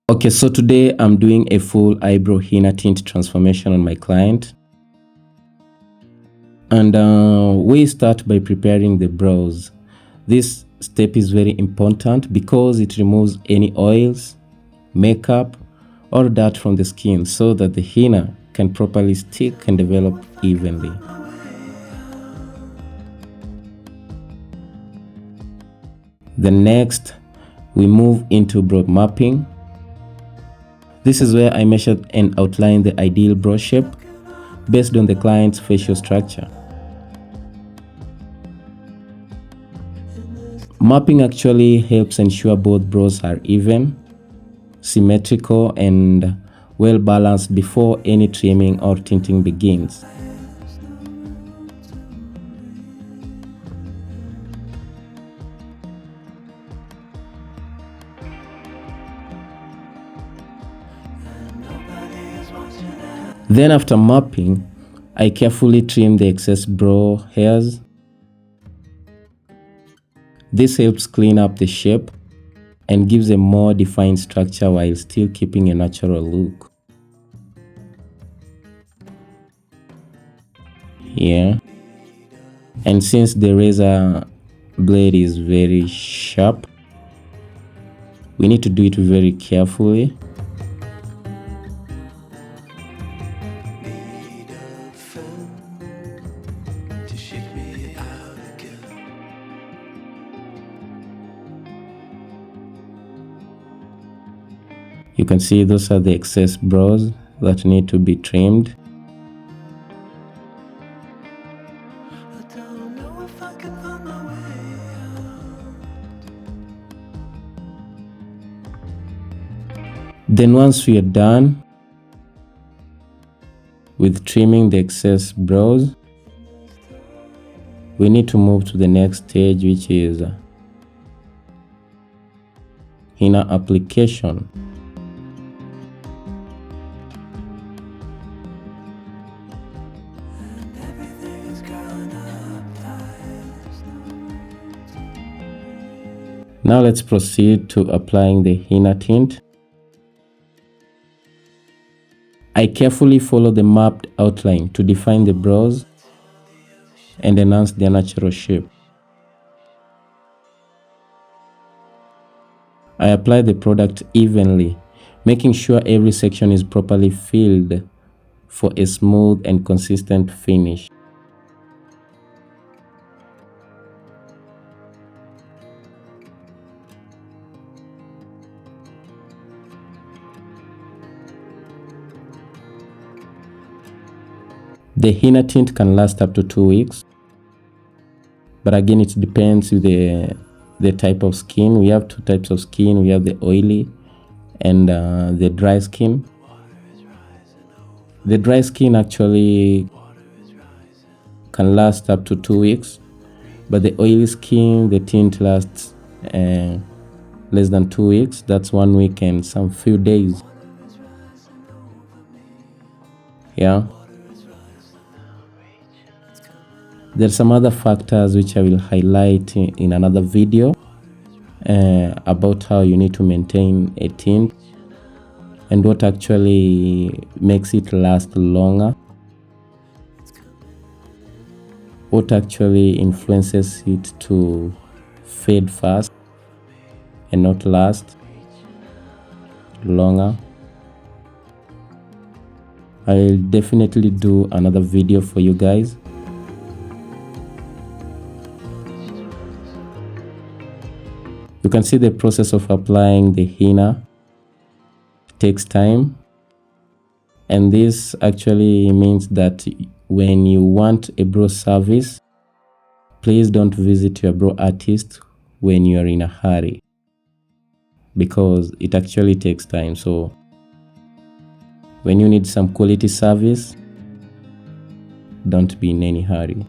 Okay, so today I'm doing a full eyebrow henna tint transformation on my client. And we start by preparing the brows. This step is very important because it removes any oils, makeup, or dirt from the skin so that the henna can properly stick and develop evenly. Then next, we move into brow mapping. This is where I measured and outlined the ideal brow shape based on the client's facial structure. Mapping actually helps ensure both brows are even, symmetrical, and well balanced before any trimming or tinting begins. Then after mapping, I carefully trim the excess brow hairs. This helps clean up the shape and gives a more defined structure while still keeping a natural look. Here. And since the razor blade is very sharp, we need to do it very carefully. You can see those are the excess brows that need to be trimmed. Then once we are done with trimming the excess brows, we need to move to the next stage, which is henna application. Now let's proceed to applying the henna tint. I carefully follow the mapped outline to define the brows and enhance their natural shape. I apply the product evenly, making sure every section is properly filled for a smooth and consistent finish. The henna tint can last up to 2 weeks, but again it depends with the type of skin. We have two types of skin. We have the oily and the dry skin. The dry skin actually can last up to 2 weeks, but the oily skin, the tint lasts less than 2 weeks. That's 1 week and some few days. Yeah. There's some other factors which I will highlight in another video about how you need to maintain a tint and what actually makes it last longer, what actually influences it to fade fast and not last longer. I'll definitely do another video for you guys. You can see the process of applying the henna takes time, and this actually means that when you want a brow service, please don't visit your brow artist when you are in a hurry, because it actually takes time. So when you need some quality service, don't be in any hurry.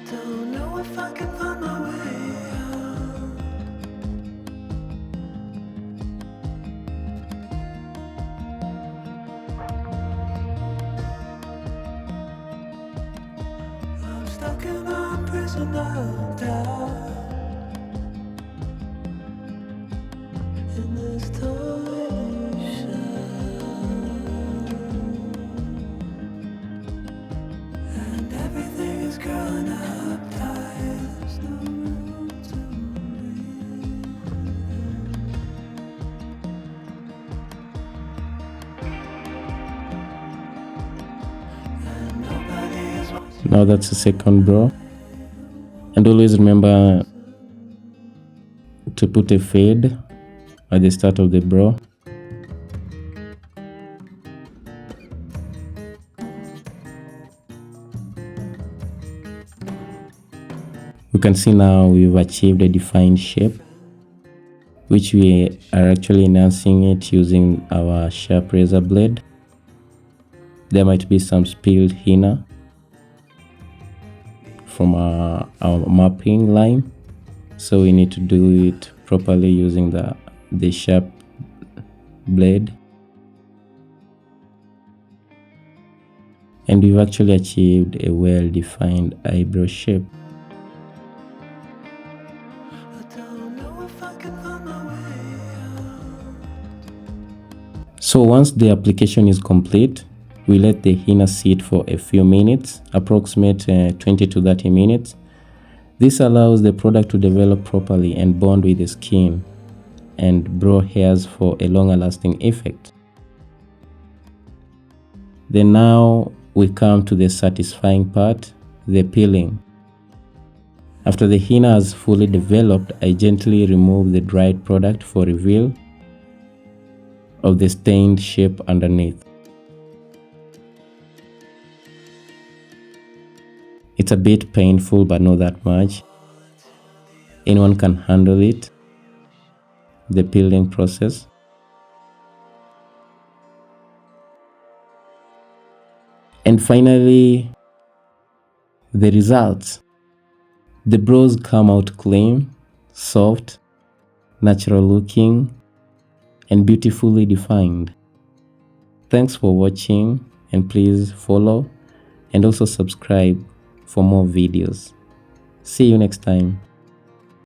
Don't know if I can find my way out. I'm stuck in a prison of doubt. In this torsion, and everything is growing up tight. There's no room to breathe. And nobody is watching. Now that's the second brow. And always remember to put a fade at the start of the brow. You can see now we've achieved a defined shape, which we are actually enhancing it using our sharp razor blade. There might be some spilled henna from our mapping line, so we need to do it properly using the sharp blade. And we've actually achieved a well-defined eyebrow shape. I don't know if I can find my way out. So once the application is complete, we let the henna sit for a few minutes, approximate 20 to 30 minutes. This allows the product to develop properly and bond with the skin and brow hairs for a longer lasting effect. Then now we come to the satisfying part, the peeling. After the henna has fully developed, I gently remove the dried product for reveal of the stained shape underneath. It's a bit painful, but not that much. Anyone can handle it, the peeling process. And finally, the results. The brows come out clean, soft, natural looking, and beautifully defined. Thanks for watching, and please follow and also subscribe for more videos. See you next time.